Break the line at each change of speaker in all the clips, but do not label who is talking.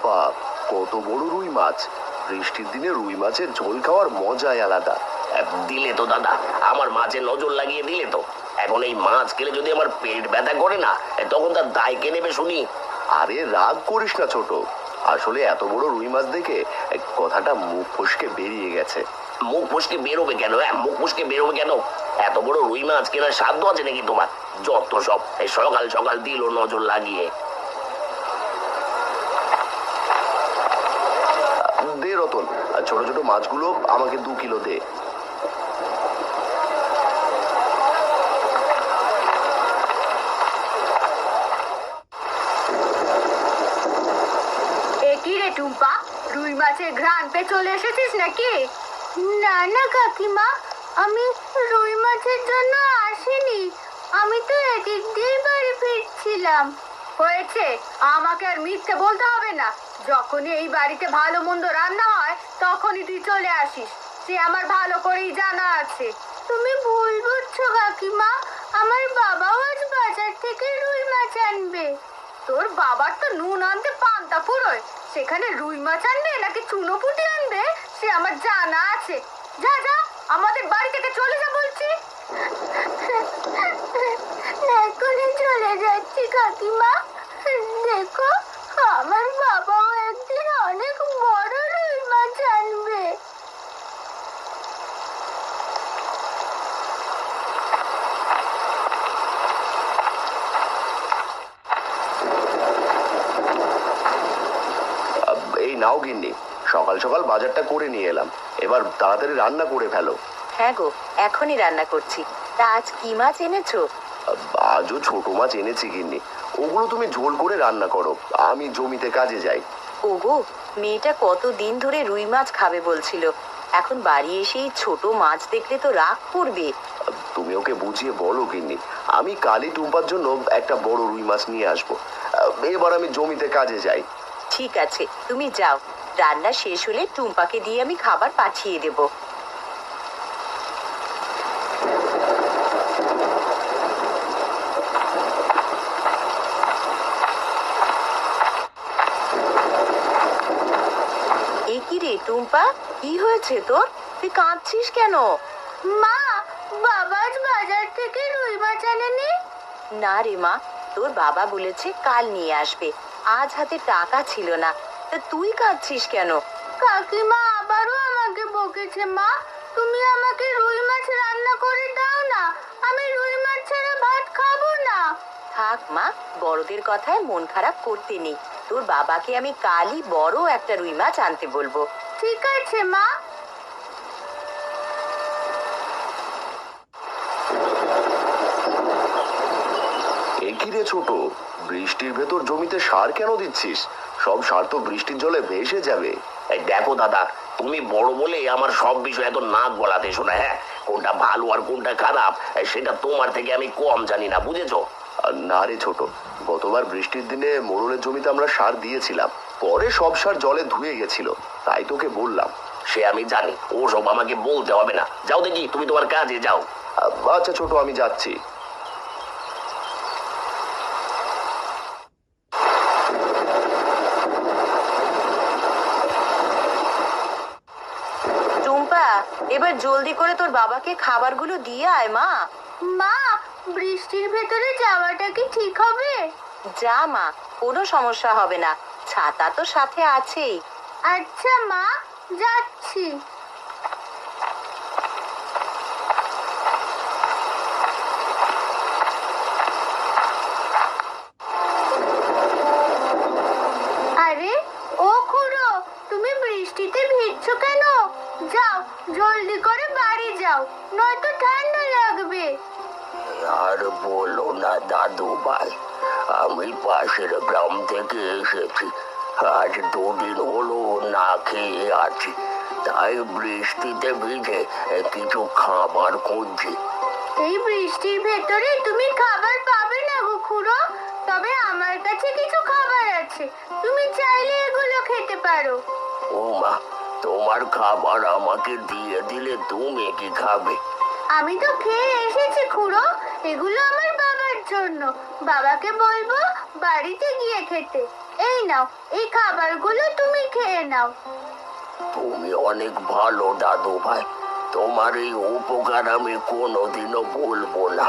বাপ, কত বড় রুই মাছ! বৃষ্টির দিনে রুই মাছের ঝোল খাওয়ার মজাই আলাদা।
দিলে তো দাদা, আমার মাছে নজর লাগিয়ে দিলে তো। এখন এই মাছ খেলে যদি আমার পেট ব্যথা করে না, তখন তার দায় কে নেবে শুনি?
আরে রাগ করিস না ছোট, আসলে এত বড় রুই মাছ দেখে কথাটা মুখ ফসকে বেরিয়ে গেছে।
মুখ ফসকে বেরোবে কেন? মুখ ফসকে বেরোবে কেন? এত বড় রুই মাছ কেনার সাধ্য আছে নাকি তোমার? যত সব সকাল সকাল দিল নজর লাগিয়ে।
দে রতন, ছোট ছোট মাছগুলো আমাকে 2 কিলো দে।
কি রে টুম্পা, রুই মাছের ঘ্রাণ পেয়ে চলে এসেছিস নাকি? না না কাকিমা, আমি রুই মাছের জন্য আসিনি, আমি তো এদিক দিয়ে বাড়ি ফিরছিলাম। হয়েছে, আমাকে আর মিথ্যে বলতে হবে না। যখনই এই বাড়িতে ভালো মন্দ রান্না হয় তখনই তুই চলে আসিস, সে আমার ভালো করেই জানা আছে। তুমি ভুল বুঝছো কাকিমা, আমার বাবাও আজ বাজার থেকে রুই মাছ আনবে। তোর বাবার তো নুন আনতে পান্তা ফুরোয়, সেখানে রুই মাছ আনবে নাকি চুনোপুটি আনবে সে আমার জানা আছে। যা যা, আমাদের বাড়ি থেকে চলে যা বলছি। এখনই চলে যাচ্ছি কাকিমা। দেখো, আমার বাবাও একদিন অনেক বড় রুই মাছ আনবে।
এই নাও গিন্নি, সকাল সকাল বাজারটা করে নিয়ে এলাম, এবার তাড়াতাড়ি রান্না করে ফেলো।
হ্যাঁ গো, এখনই রান্না করছি। তা আজ কি মাছ এনেছো?
আজও ছোট মাছ এনেছি গিন্নি, ওগুলো তুমি ঝোল করে রান্না করো, আমি জমিতে কাজে যাই।
ওগো, মেয়েটা কতদিন ধরে রুই মাছ খাবে বলছিল, এখন বাড়ি এসেই ছোট মাছ দেখলে তো রাগ করবে।
তুমি ওকে বুঝিয়ে বলো গিন্নি, আমি কালই টুম্পার জন্য একটা বড় রুই মাছ নিয়ে আসবো। এবার আমি জমিতে কাজে যাই।
ঠিক আছে, তুমি যাও, রান্না শেষ হলে টুম্পাকে দিয়ে আমি খাবার পাঠিয়ে দেব। এ কি রে টুম্পা, কি হয়েছে তোর? তুই কাঁদছিস কেন?
মা, বাবা আজ বাজার থেকে রুই মাছ আনেনি।
না রে মা, তোর বাবা বলেছে কাল নিয়ে আসবে, আজ হাতে টাকা ছিল না। তা তুই কাঁদছিস কেন?
কাকিমা আবারও আমাকে বকেছে। মা, তুমি আমাকে রুই মাছ রান্না করে দাও না, আমি রুই মাছ ছাড়া ভাত খাবো না।
থাক মা, বড়দের কথায় মন খারাপ করতে নেই। তোর বাবাকে আমি কালই বড় একটা রুই মাছ আনতে বলবো।
ঠিক আছে মা।
কি রে ছোট, বৃষ্টির ভেতর জমিতে সার কেন দিচ্ছিস? সব সার তো বৃষ্টির জলে ভেসে যাবে।
দেখো দাদা, তুমি বড় বলে আমার সব বিষয় এত নাক গলাতে শোনা। কোনটা ভালো আর কোনটা খারাপ সেটা তোমার থেকে আমি কম জানি না, বুঝেছো?
না রে ছোট, গতবার বৃষ্টির দিনে মোড়লের জমিতে আমরা সার দিয়েছিলাম, পরে সব সার জলে ধুয়ে গেছিল, তাই তোকে বললাম।
সে আমি জানি, ও সব আমাকে বলতে হবে না। যাও দেখি, তুমি তোমার কাজে যাও।
আচ্ছা ছোট, আমি যাচ্ছি।
টুম্পা, এবার জলদি করে তোর বাবাকে খাবারগুলো দিয়ে আয় মা।
মা, বৃষ্টির ভেতরে যাওয়াটা কি ঠিক হবে?
যা মা, কোনো সমস্যা হবে না, ছাতা তো সাথে আছেই।
আচ্ছা মা, যাচ্ছি। আরে ও খুড়ো, তুমি বৃষ্টিতে ভিজছো কেন? যাও, জলদি করে বাড়ি যাও, নয়তো ঠান্ডা লাগবে।
আর বলো না দাদু ভাই, আমি পাশের গ্রাম থেকে এসেছি, আজ 2 দিন হলো না খেয়ে আছি, তাই বৃষ্টিতে ভিজে কিছু খাবার খুঁজছি।
এই বৃষ্টির ভেতরে তুমি খাবার পাবে না গো খুড়ো, তবে আমার কাছে কিছু খাবার আছে, তুমি চাইলে এগুলো খেতে পারো।
ও মা, তোমার খাবার আমাকে দিয়ে দিলে তুমি কি খাবে?
আমি তো খেয়ে এসেছি খুড়ো, এগুলো আমার বাবার জন্য, বাবাকে বলবো বাড়িতে গিয়ে খেতে। এই নাও, এই খাবারগুলো তুমি খেয়ে নাও।
তুমি অনেক ভালো দাদু ভাই, তোমার এই উপকার আমি কোনোদিনও ভুলবো না।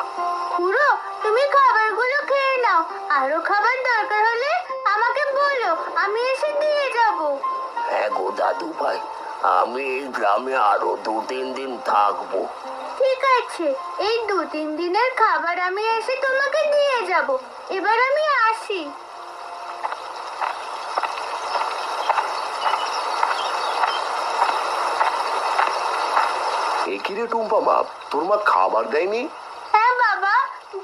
খুড়ো, তুমি খাবারগুলো খেয়ে নাও। আরো খাবার দরকার হলে আমাকে বলো, আমি এসে দিয়ে যাব।
হ্যাঁ গো দাদু ভাই, আমি এই গ্রামে আরো 2-3 দিন থাকবো।
ঠিক আছে, এই 2-3 দিনের খাবার আমি এসে তোমাকে দিয়ে যাব। এবার আমি আসি।
এ কি রে টুম্পা মা, তোর মা খাবার দেয়নি?
হ্যাঁ বাবা,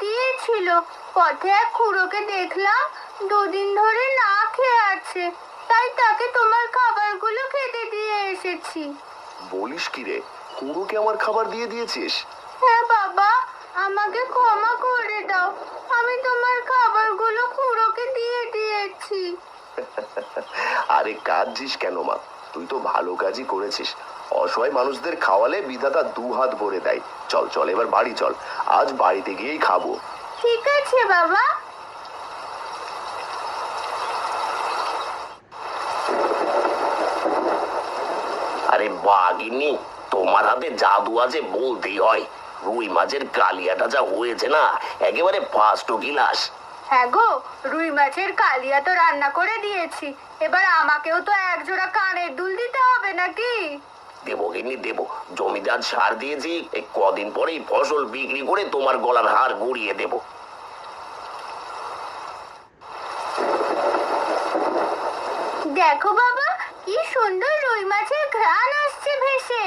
দিয়েছিল। পথে এক খুড়োকে দেখলাম 2 দিন ধরে না খেয়ে আছে, তাই তাকে তোমার খাবারগুলো খেতে দিয়ে এসেছি।
বলিস কি রে, কুড়োকে আমার খাবার দিয়ে দিয়েছিস?
হ্যাঁ বাবা, আমাকে ক্ষমা করে দাও। আমি তোমার খাবারগুলো খুড়োকে দিয়ে দিয়েছি।
আরে কাঁদছিস কেন মা, তুই তো ভালো কাজই করেছিস। অসহায় মানুষদের খাওয়ালে বিধাতা 2 হাত ভরে দেয়। চল চল এবার বাড়ি চল, আজ বাড়িতে গিয়েই খাবো।
ঠিক আছে বাবা।
আরে বাঘিনী, তোমার হাতে জাদু আছে বলতেই হয়। রুই মাছের কালিয়াটা যা হয়েছে না, একেবারে ফার্স্ট ক্লাস।
হ্যাঁ গো, রুই মাছের কালিয়া তো রান্না করে দিয়েছি। এবার আমাকেও তো এক জোড়া কানের দুল দিতে হবে নাকি?
দেবো গিন্নি দেবো, জমিতে আজ সার দিয়েছি, এই কদিন পরেই ফসল বিক্রি করে তোমার গলার হার গড়িয়ে দেবো।
দেখো বাবা, কি সুন্দর রুই মাছের ঘ্রাণ আসছে ভেসে।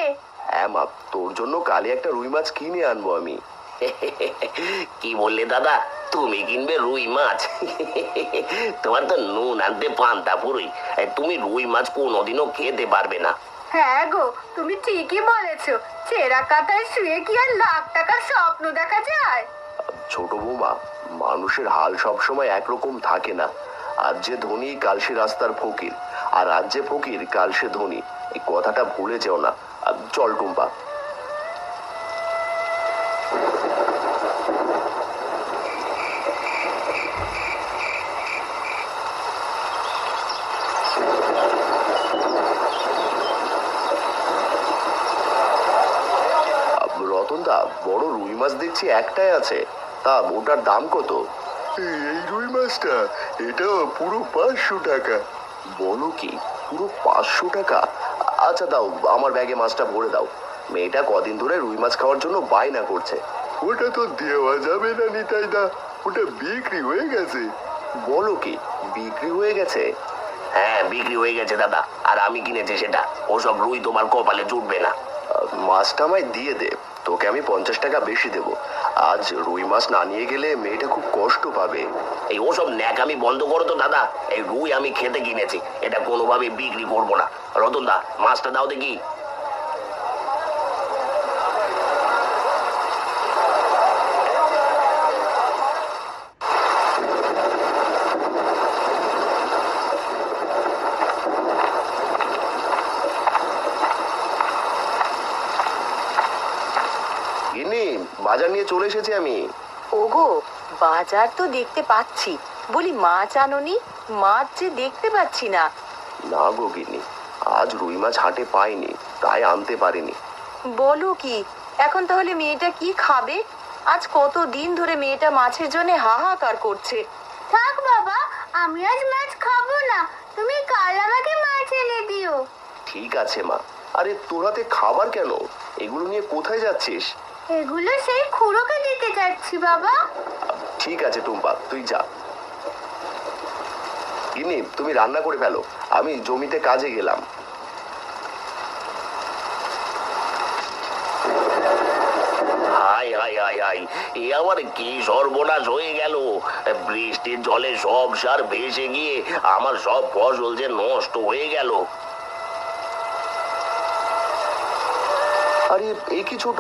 হ্যাঁ মা, তোর জন্য কালে একটা রুই মাছ কিনে আনবো আমি।
কি বললে দাদা, তুমি কিনবে রুই মাছ? তোমার তো নুন আনতে পান্তা ফুরুই, তুমি রুই মাছ কোনোদিনও খেতে পারবে না।
হ্যাঁ গো, তুমি ঠিকই বলেছো। চেরা কাতায় শুয়ে কি আর লাখ টাকার স্বপ্ন দেখা যায়?
ছোট বৌমা, মানুষের হাল সবসময় একরকম থাকে না। আজ যে ধনী কাল সে রাস্তার ফকির, আর আজ যে ফকির কাল সে ধনী। এই কথাটা ভুলে যেও না। চল টুম্পা। রতনদা, বড় রুই মাছ দেখছি একটাই আছে, তা ওটার দাম কত? এই রুই মাছটা, এটা পুরো 500 টাকা। বলো কি, পুরো 500 টাকা? আচ্ছা দাও, আমার ব্যাগে মাছটা ভরে দাও। মেয়েটা কদিন ধরে রুই মাছ খাওয়ার জন্য বায়না করছে। ওটা তো দেওয়া যাবে না নিতাই দা, ওটা বিক্রি হয়ে গেছে। বলো কি, বিক্রি হয়ে গেছে?
হ্যাঁ বিক্রি হয়ে গেছে দাদা, আর আমি কিনেছি সেটা। ওসব রুই তোমার কপালে জুটবে না।
মাছটা আমায় দিয়ে দে, তোকে আমি 50 টাকা বেশি দেবো। আজ রুই মাছ না নিয়ে গেলে মেয়েটা খুব কষ্ট পাবে।
এই ওসব ন্যাকামি বন্ধ করো তো দাদা, এই রুই আমি খেতে কিনেছি, এটা কোনোভাবে বিক্রি করবো না। রতন দা, মাছটা দাও দেখি।
গিন্নি, বাজার নিয়ে চলে এসেছি আমি।
ওগো, বাজার তো দেখতে পাচ্ছি, বলি মাছ আনোনি? মাছ যে দেখতে পাচ্ছি না।
না গো গিন্নি, আজ রুই মাছ হাটে পাইনি, তাই আনতে পারিনি।
বলো কি, এখন তাহলে মেয়েটা কি খাবে? আজ কত দিন ধরে মেয়েটা মাছের জন্য হাহাকার করছে।
থাক বাবা, আমি আজ মাছ খাবো না। তুমি কাল আমাকে মাছ এনে দিও।
ঠিক আছে মা। আরে তোর হাতে খাবার কেন? এগুলো নিয়ে কোথায় যাচ্ছিস?
এগুলো সেই খুড়োকে দিতে যাচ্ছি বাবা।
ঠিক আছে টুম্পা, তুই যা। গিন্নি, তুমি রান্না করে ফেলো, আমি জমিতে কাজে গেলাম।
হাই হাই হাই হাই, এ আমার কি সর্বনাশ হয়ে গেল! বৃষ্টির জলে সব সার ভেসে গিয়ে আমার সব ফসল যে নষ্ট হয়ে গেল।
আরে এই কি ছোট,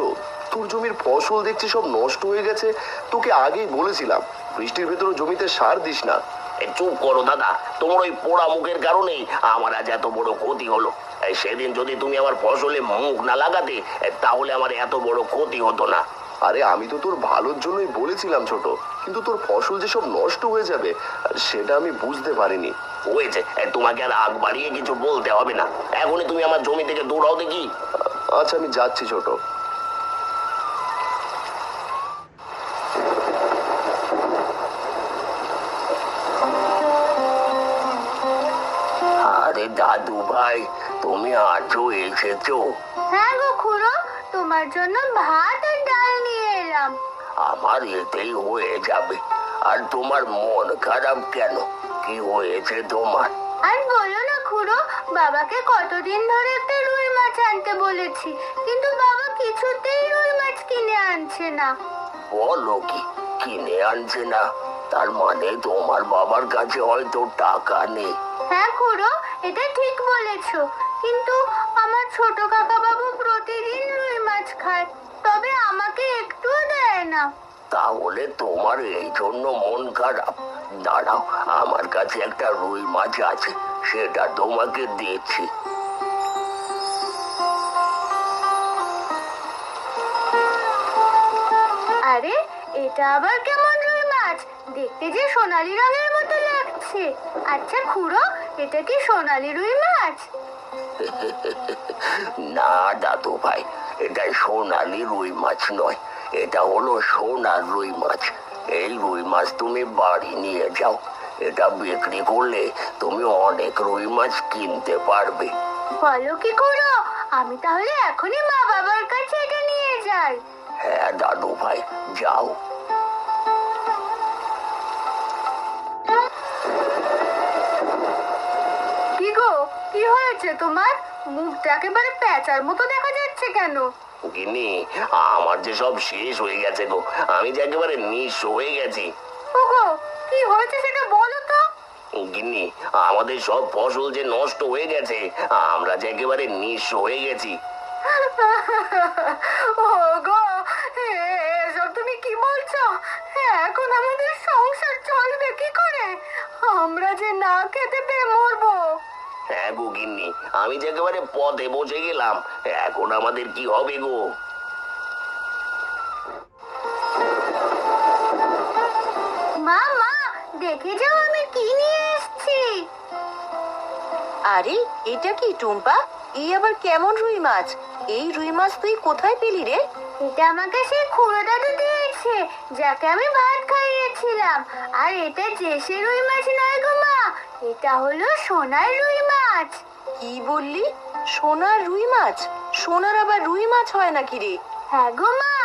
তোর জমির ফসল দেখছি সব নষ্ট হয়ে গেছে। তোকে আগেই বলেছিলাম বৃষ্টির ভেতরে জমিতে সার দিস না।
চুপ করো দাদা, তোমার ওই পোড়া মুখের কারণেই আমার আজ এত বড় ক্ষতি হলো। সেদিন যদি তুমি আমার ফসলে মুখ না লাগাতে, তাহলে আমার এত বড় ক্ষতি হতো না।
আরে আমি তো তোর ভালোর জন্যই বলেছিলাম ছোট, কিন্তু তোর ফসল যে সব নষ্ট হয়ে যাবে সেটা আমি বুঝতে পারিনি।
হয়েছে, তোমাকে আর আগ বাড়িয়ে কিছু বলতে হবে না। এখনই তুমি আমার জমি থেকে দৌড়াও দেখি।
আচ্ছা আমি যাচ্ছি ছোট।
আরে দাদু ভাই, তুমি আজও এসেছো?
হ্যাঁ গো খুড়ো, তোমার জন্য ভাত আর ডাল নিয়ে এলাম।
আমার এতেই হয়ে যাবে। আর তোমার মন খারাপ কেন? কি হয়েছে তোমার?
আর বলো না খুড়ো, বাবাকে কতদিন ধরে একটা রুই মাছ আনতে বলেছি, কিন্তু বাবা কিছুতেই রুই মাছ কিনে আনছে না।
বলো কি, কিনে আনছে না? তার মানে তোমার বাবার কাছে হয়তো টাকা নেই।
হ্যাঁ খুড়ো, এটা ঠিক বলেছো, কিন্তু আমার ছোট কাকা বাবু প্রতিদিন রুই মাছ খায়, তবে আমাকে একটুও দেয় না।
তাহলে তোমার এই জন্য মন খারাপ? দাঁড়াও, আমার কাছে একটা রুই মাছ আছে, সেটা তোমাকে দিচ্ছি।
আরে এটা আবার কেমন রুই মাছ? দেখতে যে সোনালী রঙের মতো লাগছে। আচ্ছা খুড়ো, এটা কি সোনালী রুই মাছ?
না দাদু ভাই, এটা সোনালি রুই মাছ নয়, এটা হলো সোনার রুই মাছ। এই রুই মাছ তুমি বাড়ি নিয়ে যাও, এটা বিক্রি করলে তুমি অনেক রুই মাছ কিনতে পারবে।
বলো কি খুড়ো, আমি তাহলে এখনই মা বাবার কাছে এটা নিয়ে যাই।
হ্যাঁ দাদু ভাই, যাও।
কি গো, কি হয়েছে তোমার? মুখটা একেবারে প্যাঁচার মতো দেখা যাচ্ছে কেন?
গিন্নি, আমার যে সব শেষ হয়ে গেছে গো, আমি যে একেবারে নিঃস্ব হয়ে গেছি।
ওগো, কি হয়েছে সেটা বলো তো।
গিন্নি, আমাদের সব ফসল যে নষ্ট হয়ে গেছে, আমরা যে একেবারে নিঃস্ব হয়ে গেছি।
ওগো, এসব তুমি কি বলছো? এখন আমাদের সংসার চলবে কি করে? আমরা যে না খেতে পেয়ে মরবো।
হ্যাঁ গো গিন্নি, আমি যে একেবারে পথে বসে গেলাম, এখন আমাদের কি হবে গো?
মা মা, দেখে যাও আমি কি নিয়ে এসেছি।
আরে এটা কি টুম্পা? এই আবার কেমন রুই মাছ? এই রুই মাছ তুই কোথায় পেলি রে?
এটা আমাকে সেই খুড়ো দাদু দিয়েছে, যাকে আমি ভাত খাইয়েছিলাম। আর এটা দেশি রুই মাছ নয় গো মা, এটা হলো সোনার রুই মাছ।
কি বললি? সোনার রুই মাছ? সোনার আবার রুই মাছ হয় নাকি রে?
হ্যাঁ গো মা,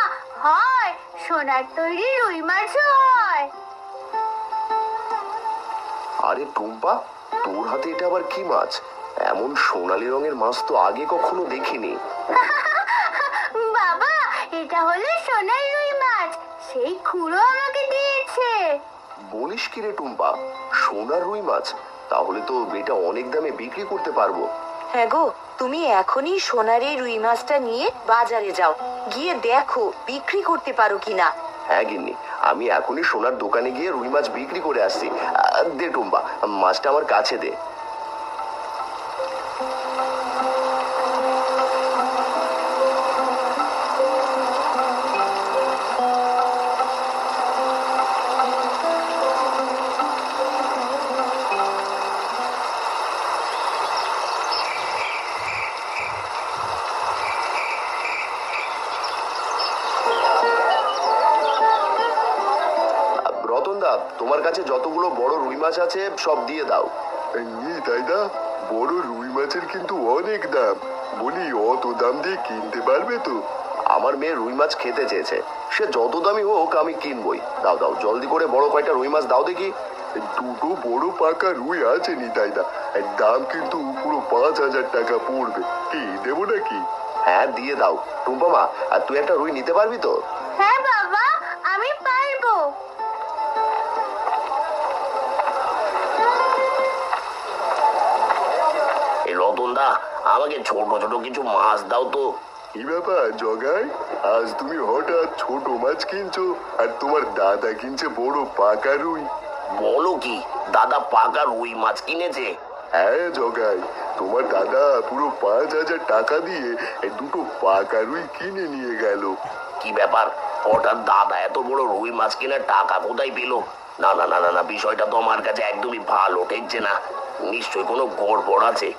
হয়, সোনার তৈরি রুই মাছও হয়।
আরে টুম্পা, তোর হাতে এটা আবার কি মাছ? এমন সোনালী রঙের মাছ তো আগে কখনো দেখিনি।
বাবা, এটা হলো সোনার রুই মাছ, সেই খুড়ো আমাকে দিয়েছে।
বলিস কি রে টুম্পা, সোনার রুই মাছ? তাহলে তো এটা অনেক দামে বিক্রি করতে পারবো।
হ্যাঁ গো, তুমি এখনই সোনার এই রুই মাছটা নিয়ে বাজারে যাও, গিয়ে দেখো বিক্রি করতে পারো কিনা।
হ্যাঁ গিন্নি, আমি এখনই সোনার দোকানে গিয়ে রুই মাছ বিক্রি করে আসছি। দে টুম্পা, মাছটা আমার কাছে দে। রতনদা, তোমার কাছে যতগুলো বড় রুই মাছ আছে সব দিয়ে দাও। তাই না? বড় রুই মাছের কিন্তু অনেক দাম। বলি অত দাম দিয়ে কিনতে পারবে তো? আমার মেয়ে রুই মাছ খেতে চেয়েছে, সে যত দামি হোক আমি কিনবই। দাও দাও, জলদি করে বড় কয়টা রুই মাছ দাও দেখি। দুটো বড় পাকা রুই আছে নি তাই না, দাম কিন্তু পুরো 5,000 টাকা পড়বে। কি দেবো নাকি? হ্যাঁ দিয়ে দাও। টুম্পা মা, আর তুই একটা রুই নিতে পারবি তো?
হ্যাঁ বাবা, আমি পারবো।
এই রতনদা, আমাকে ছোট ছোট কিছু মাছ দাও তো।
কি ব্যাপার জগাই, আজ তুমি হঠাৎ ছোট মাছ কিনছো আর তোমার দাদা কিনছে বড় পাকা রুই?
বলো কি, দাদা পাকা রুই মাছ কিনেছে?
হ্যাঁ জগাই, তোমার দাদা পুরো 5,000 টাকা দিয়ে এই দুটো পাকা রুই কিনে নিয়ে গেল।
কি ব্যাপার, হঠাৎ দাদা এত বড় রুই মাছ কেনার টাকা কোথায় পেল? না না না না না, বিষয়টা তো আমার কাছে একদমই ভালো ঠেকছে না। নিশ্চয়ই কোনো গড়বড় আছে।